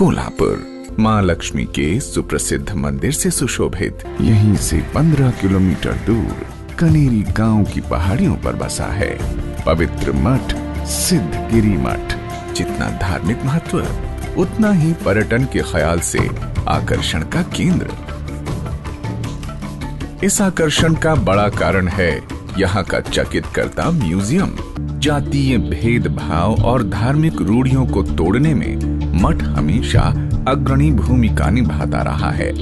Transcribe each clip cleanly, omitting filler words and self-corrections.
कोल्हापुर मां लक्ष्मी के सुप्रसिद्ध मंदिर से सुशोभित, यहीं से 15 किलोमीटर दूर कनेरी गांव की पहाड़ियों पर बसा है पवित्र मठ सिद्धगिरी मठ। जितना धार्मिक महत्व, उतना ही पर्यटन के ख्याल से आकर्षण का केंद्र। इस आकर्षण का बड़ा कारण है यहाँ का चकित करता म्यूजियम। जातीय भेदभाव और धार्मिक रूढ़ियों को तोड़ने में मठ हमेशा अग्रणी भूमिका निभाता रहा है।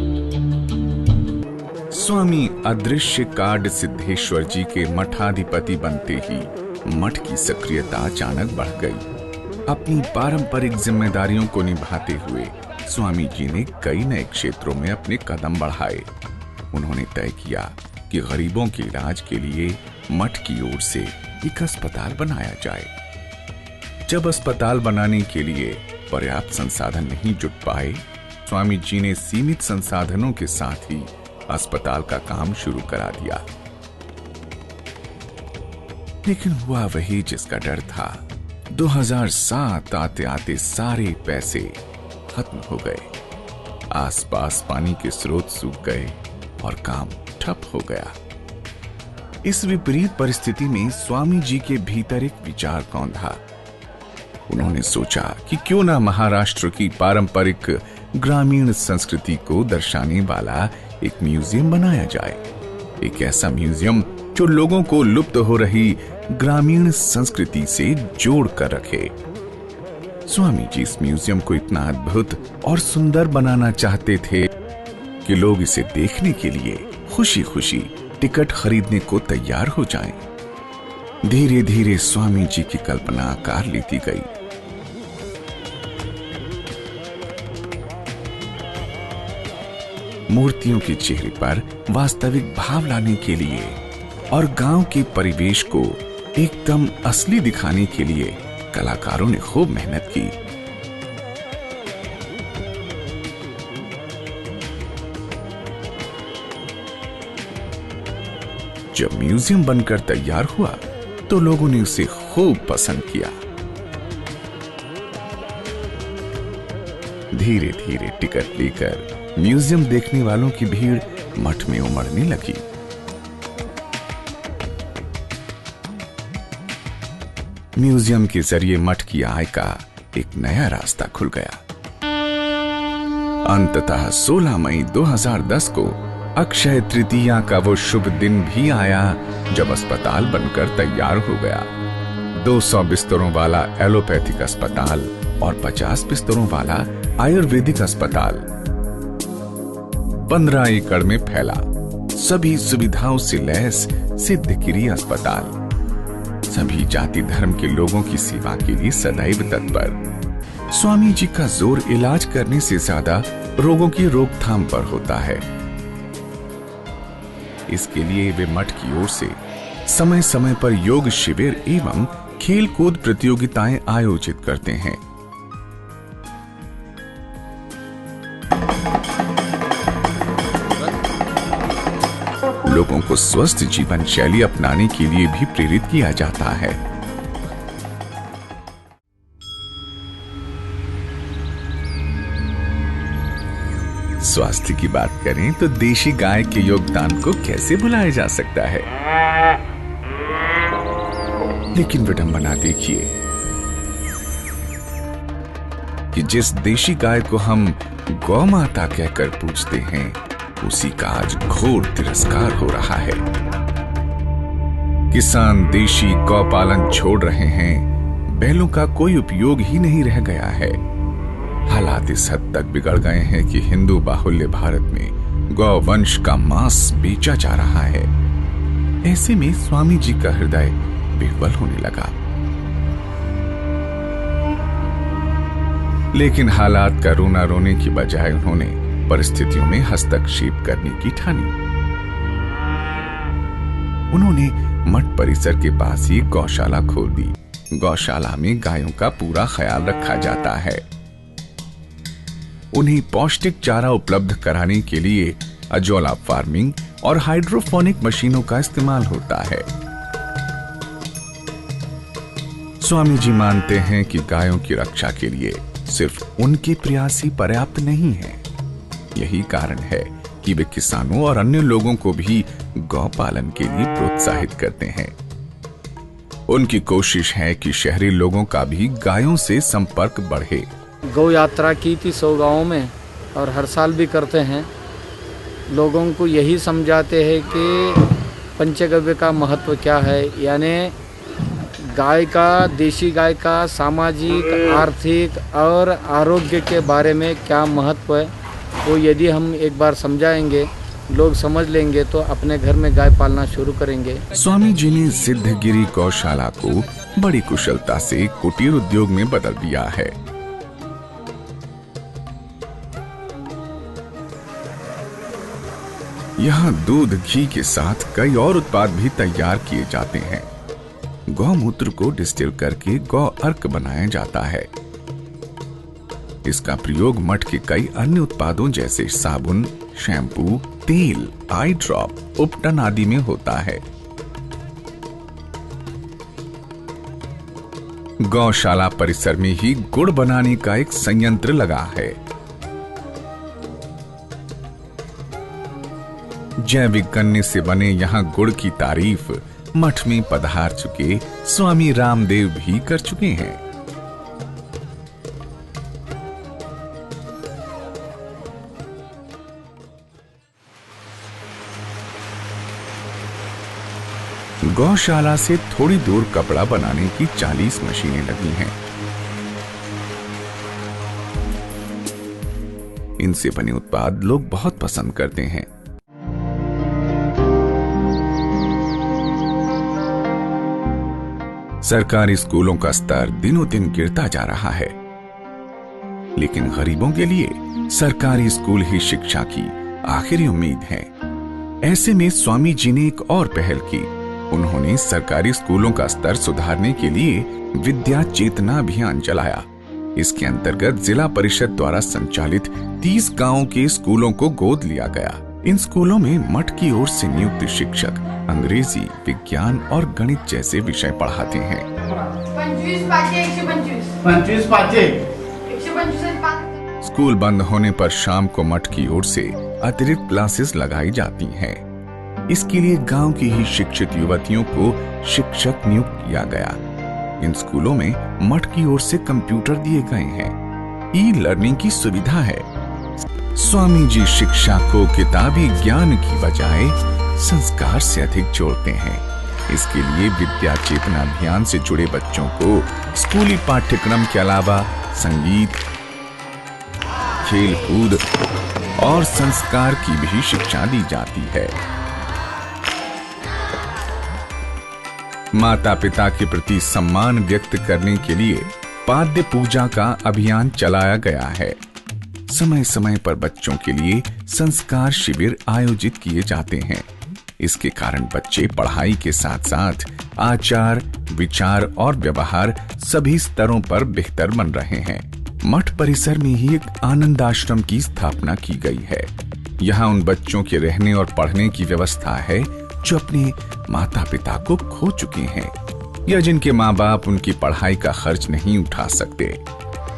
स्वामी अदृश्य कार्ड सिद्धेश्वर जी के मठाधिपति बनते ही मठ की सक्रियता अचानक बढ़ गई। अपनी पारंपरिक जिम्मेदारियों को निभाते हुए स्वामी जी ने कई नए क्षेत्रों में अपने कदम बढ़ाए। उन्होंने तय किया कि गरीबों के इलाज के लिए मठ की ओर से एक अस्पताल बनाया जाए। जब अस्पताल बनाने के लिए पर्याप्त संसाधन नहीं जुट पाए, स्वामी जी ने सीमित संसाधनों के साथ ही अस्पताल का काम शुरू करा दिया। लेकिन हुआ वही जिसका डर था। 2007 आते आते सारे पैसे खत्म हो गए। आसपास पानी के स्रोत सूख गए और काम ठप हो गया। इस विपरीत परिस्थिति में स्वामी जी के भीतर एक विचार कौंधा। उन्होंने सोचा कि क्यों ना महाराष्ट्र की पारंपरिक ग्रामीण संस्कृति को दर्शाने वाला एक म्यूजियम बनाया जाए। एक ऐसा म्यूजियम जो लोगों को लुप्त हो रही ग्रामीण संस्कृति से जोड़ कर रखे। स्वामी जी इस म्यूजियम को इतना अद्भुत और सुंदर बनाना चाहते थे कि लोग इसे देखने के लिए खुशी खुशी टिकट खरीदने को तैयार हो जाएं। धीरे धीरे स्वामी जी की कल्पना आकार लेती गई। मूर्तियों के चेहरे पर वास्तविक भाव लाने के लिए और गांव के परिवेश को एकदम असली दिखाने के लिए कलाकारों ने खूब मेहनत की। जब म्यूजियम बनकर तैयार हुआ तो लोगों ने उसे खूब पसंद किया। धीरे धीरे टिकट लेकर म्यूजियम देखने वालों की भीड़ मठ में उमड़ने लगी। म्यूजियम के जरिए मठ की आय का एक नया रास्ता खुल गया। अंततः 16 मई 2010 को अक्षय तृतीया का वो शुभ दिन भी आया जब अस्पताल बनकर तैयार हो गया। 200 बिस्तरों वाला एलोपैथिक अस्पताल और 50 बिस्तरों वाला आयुर्वेदिक अस्पताल 15 एकड़ में फैला। सभी सुविधाओं से लैस सिद्धगिरी अस्पताल सभी जाति धर्म के लोगों की सेवा के लिए सदैव तत्पर। स्वामी जी का जोर इलाज करने से ज्यादा रोगों की रोकथाम पर होता है। इसके लिए वे मठ की ओर से समय समय पर योग शिविर एवं खेल कूद प्रतियोगिताएं आयोजित करते हैं। लोगों को स्वस्थ जीवन शैली अपनाने के लिए भी प्रेरित किया जाता है। स्वास्थ्य की बात करें तो देशी गाय के योगदान को कैसे भुलाया जा सकता है। लेकिन विडंबना देखिए कि जिस देशी गाय को हम गौ माता कहकर पूजते हैं, उसी का आज घोर तिरस्कार हो रहा है। किसान देशी गौपालन छोड़ रहे हैं। बैलों का कोई उपयोग ही नहीं रह गया है। हालात इस हद तक बिगड़ गए हैं कि हिंदू बाहुल्य भारत में गौवंश का मांस बेचा जा रहा है। ऐसे में स्वामी जी का हृदय विह्वल होने लगा। लेकिन हालात का रोना रोने की बजाय उन्होंने परिस्थितियों में हस्तक्षेप करने की ठानी। उन्होंने मठ परिसर के पास ही गौशाला खोल दी। गौशाला में गायों का पूरा ख्याल रखा जाता है। उन्हें पौष्टिक चारा उपलब्ध कराने के लिए अजोला फार्मिंग और हाइड्रोपोनिक मशीनों का इस्तेमाल होता है। स्वामी जी मानते हैं कि गायों की रक्षा के लिए सिर्फ उनके प्रयास ही पर्याप्त नहीं है। यही कारण है कि वे किसानों और अन्य लोगों को भी गौ पालन के लिए प्रोत्साहित करते हैं। उनकी कोशिश है कि शहरी लोगों का भी गायों से संपर्क बढ़े। गौ यात्रा की थी 100 गाँवों में और हर साल भी करते हैं। लोगों को यही समझाते हैं कि पंचगव्य का महत्व क्या है, यानी गाय का, देशी गाय का सामाजिक, आर्थिक और आरोग्य के बारे में क्या महत्व है, वो यदि हम एक बार समझाएंगे, लोग समझ लेंगे तो अपने घर में गाय पालना शुरू करेंगे। स्वामी जी ने सिद्धगिरी गौशाला को बड़ी कुशलता से कुटीर उद्योग में बदल दिया है। यहाँ दूध, घी के साथ कई और उत्पाद भी तैयार किए जाते हैं। गौमूत्र को डिस्टिल करके गौ अर्क बनाया जाता है। इसका प्रयोग मठ के कई अन्य उत्पादों जैसे साबुन, शैम्पू, तेल, आई ड्रॉप, उपटन आदि में होता है। गौशाला परिसर में ही गुड़ बनाने का एक संयंत्र लगा है। जैविक गन्ने से बने यहाँ गुड़ की तारीफ मठ में पधार चुके स्वामी रामदेव भी कर चुके हैं। गौशाला से थोड़ी दूर कपड़ा बनाने की 40 मशीनें लगी हैं। इनसे बने उत्पाद लोग बहुत पसंद करते हैं। सरकारी स्कूलों का स्तर दिनों दिन गिरता जा रहा है, लेकिन गरीबों के लिए सरकारी स्कूल ही शिक्षा की आखिरी उम्मीद है। ऐसे में स्वामी जी ने एक और पहल की। उन्होंने सरकारी स्कूलों का स्तर सुधारने के लिए विद्या चेतना अभियान चलाया। इसके अंतर्गत जिला परिषद द्वारा संचालित 30 गांवों के स्कूलों को गोद लिया गया। इन स्कूलों में मठ की ओर से नियुक्त शिक्षक अंग्रेजी, विज्ञान और गणित जैसे विषय पढ़ाते हैं। 25 स्कूल बंद होने पर शाम को मठ की ओर से अतिरिक्त क्लासेस लगाई जाती हैं। इसके लिए गांव की ही शिक्षित युवतियों को शिक्षक नियुक्त किया गया। इन स्कूलों में मठ की ओर से कंप्यूटर दिए गए हैं। ई लर्निंग की सुविधा है। स्वामी जी शिक्षा को किताबी ज्ञान की बजाय संस्कार से अधिक जोड़ते हैं। इसके लिए विद्या चेतना अभियान से जुड़े बच्चों को स्कूली पाठ्यक्रम के अलावा संगीत, खेल कूद और संस्कार की भी शिक्षा दी जाती है। माता पिता के प्रति सम्मान व्यक्त करने के लिए पाद्य पूजा का अभियान चलाया गया है। समय समय पर बच्चों के लिए संस्कार शिविर आयोजित किए जाते हैं। इसके कारण बच्चे पढ़ाई के साथ साथ आचार, विचार और व्यवहार सभी स्तरों पर बेहतर बन रहे हैं। मठ परिसर में ही एक आनंद आश्रम की स्थापना की गई है। यहाँ उन बच्चों के रहने और पढ़ने की व्यवस्था है जो अपने माता पिता को खो चुके हैं या जिनके माँ बाप उनकी पढ़ाई का खर्च नहीं उठा सकते।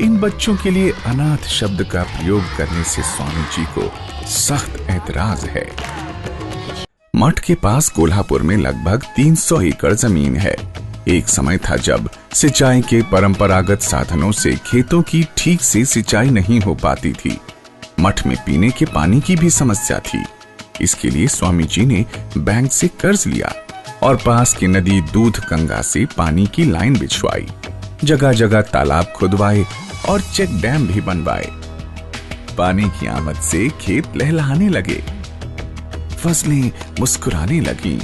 इन बच्चों के लिए अनाथ शब्द का प्रयोग करने से स्वामी जी को सख्त ऐतराज है। मठ के पास कोल्हापुर में लगभग 300 एकड़ जमीन है। एक समय था जब सिंचाई के परंपरागत साधनों से खेतों की ठीक से सिंचाई नहीं हो पाती थी। मठ में पीने के पानी की भी समस्या थी। इसके लिए स्वामी जी ने बैंक से कर्ज लिया और पास की नदी दूध गंगा से पानी की लाइन बिछवाई। जगह जगह तालाब खुदवाए और चेक डैम भी बनवाए। पानी की आमद से खेत लहलहाने लगे, फसलें मुस्कुराने लगी,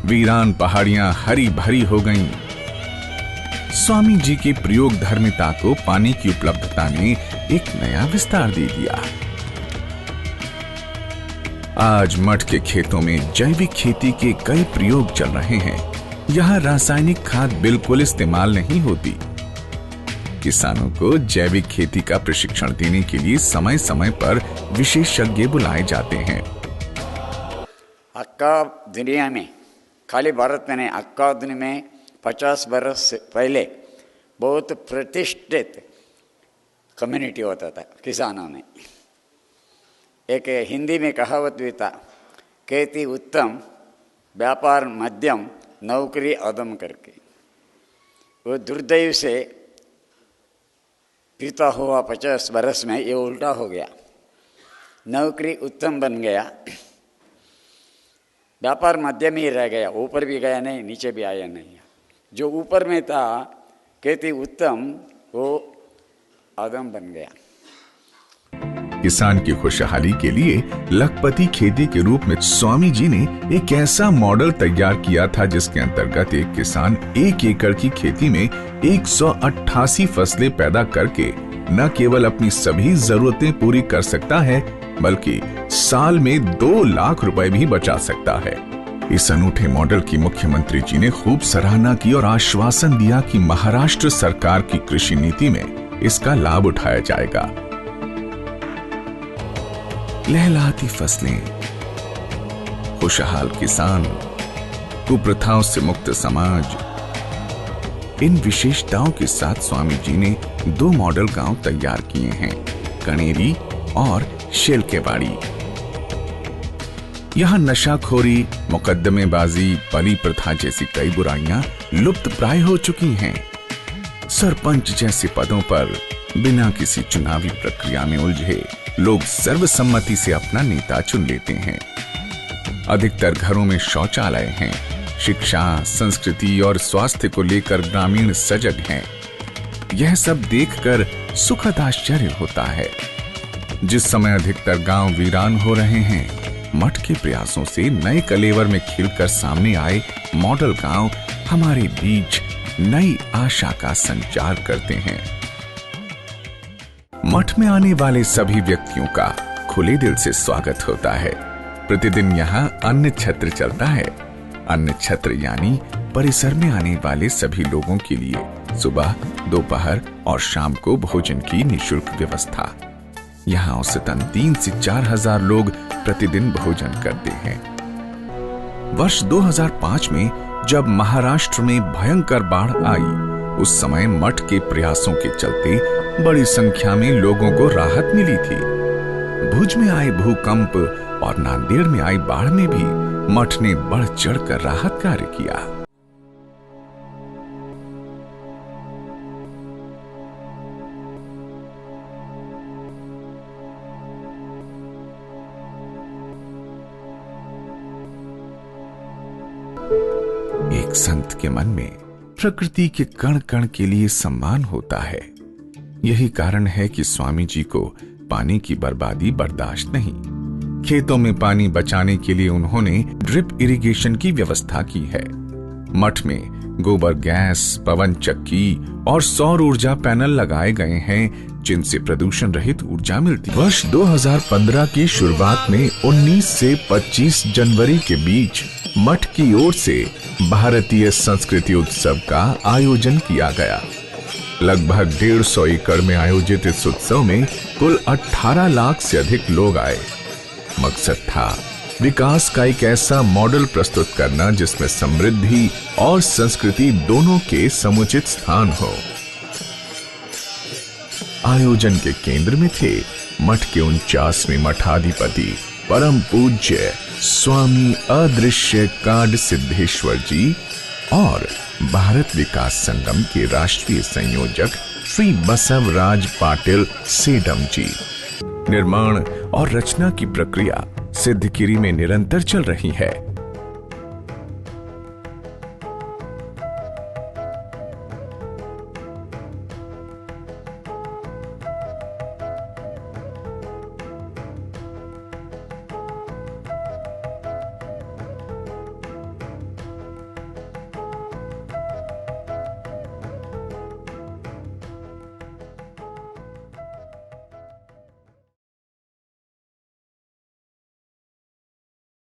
वीरान पहाड़ियां हरी भरी हो गईं। स्वामी जी की प्रयोग धर्मिता को पानी की उपलब्धता ने एक नया विस्तार दे दिया। आज मठ के खेतों में जैविक खेती के कई प्रयोग चल रहे हैं। यहाँ रासायनिक खाद बिल्कुल इस्तेमाल नहीं होती। किसानों को जैविक खेती का प्रशिक्षण देने के लिए समय समय पर विशेषज्ञ बुलाए जाते हैं। अक्का दुनिया में, खाली भारत में नहीं, अक्का दुनिया में 50 बरस पहले बहुत प्रतिष्ठित कम्युनिटी होता था किसानों में। एक हिंदी में कहावत भी था, खेती उत्तम व्यापार मध्यम नौकरी अदम करके। वो दुर्दैव से बीता हुआ 50 बरस में ये उल्टा हो गया। नौकरी उत्तम बन गया, व्यापार मध्यम ही रह गया, ऊपर भी गया नहीं नीचे भी आया नहीं। जो ऊपर में था खेती उत्तम, वो अदम बन गया। किसान की खुशहाली के लिए लखपति खेती के रूप में स्वामी जी ने एक ऐसा मॉडल तैयार किया था जिसके अंतर्गत एक किसान 1 एकड़ की खेती में 188 फसलें पैदा करके न केवल अपनी सभी जरूरतें पूरी कर सकता है बल्कि साल में 2 लाख रुपए भी बचा सकता है। इस अनूठे मॉडल की मुख्यमंत्री जी ने खूब सराहना की और आश्वासन दिया कि महाराष्ट्र सरकार की कृषि नीति में इसका लाभ उठाया जाएगा। लहलहाती फसलें, खुशहाल किसान, कुप्रथाओं से मुक्त समाज, इन विशेषताओं के साथ स्वामी जी ने 2 मॉडल गांव तैयार किए हैं, कनेरी और शेलकेबाड़ी। यहां नशाखोरी, मुकद्दमेबाजी, बलि प्रथा जैसी कई बुराइयां लुप्त प्राय हो चुकी हैं। सरपंच जैसे पदों पर बिना किसी चुनावी प्रक्रिया में उलझे लोग सर्वसम्मति से अपना नेता चुन लेते हैं। अधिकतर घरों में शौचालय हैं। शिक्षा, संस्कृति और स्वास्थ्य को लेकर ग्रामीण सजग हैं। यह सब देखकर सुखद आश्चर्य होता है। जिस समय अधिकतर गांव वीरान हो रहे हैं, मठ के प्रयासों से नए कलेवर में खिलकर सामने आए मॉडल गांव हमारे बीच नई आशा का संचार करते हैं। मठ में आने वाले सभी व्यक्तियों का खुले दिल से स्वागत होता है। प्रतिदिन यहाँ अन्न छत्र चलता है। अन्न छत्र यानी परिसर में आने वाले सभी लोगों के लिए सुबह, दोपहर और शाम को भोजन की निःशुल्क व्यवस्था। यहाँ औसतन 3 से 4 हजार लोग प्रतिदिन भोजन करते हैं। वर्ष 2005 में जब महाराष्ट्र में भयंकर बाढ़ आई, उस समय मठ के प्रयासों के चलते बड़ी संख्या में लोगों को राहत मिली थी। भुज में आए भूकंप और नांदेड़ में आई बाढ़ में भी मठ ने बढ़ चढ़कर राहत कार्य किया। एक संत के मन में प्रकृति के कण कण के लिए सम्मान होता है। यही कारण है कि स्वामी जी को पानी की बर्बादी बर्दाश्त नहीं। खेतों में पानी बचाने के लिए उन्होंने ड्रिप इरिगेशन की व्यवस्था की है। मठ में गोबर गैस, पवन चक्की और सौर ऊर्जा पैनल लगाए गए हैं जिनसे प्रदूषण रहित ऊर्जा मिलती है। वर्ष 2015 की शुरुआत में 19 से 25 जनवरी के बीच मठ की ओर से भारतीय संस्कृति उत्सव का आयोजन किया गया। लगभग 150 एकड़ में आयोजित इस उत्सव में कुल 18 लाख से अधिक लोग आए। मकसद था विकास का एक ऐसा मॉडल प्रस्तुत करना जिसमें समृद्धि और संस्कृति दोनों के समुचित स्थान हो। आयोजन के केंद्र में थे मठ के 49वें मठाधिपति परम पूज्य स्वामी अदृश्य काड सिद्धेश्वर जी और भारत विकास संगम के राष्ट्रीय संयोजक श्री बसवराज पाटिल सेडम जी। निर्माण और रचना की प्रक्रिया सिद्धगिरी में निरंतर चल रही है।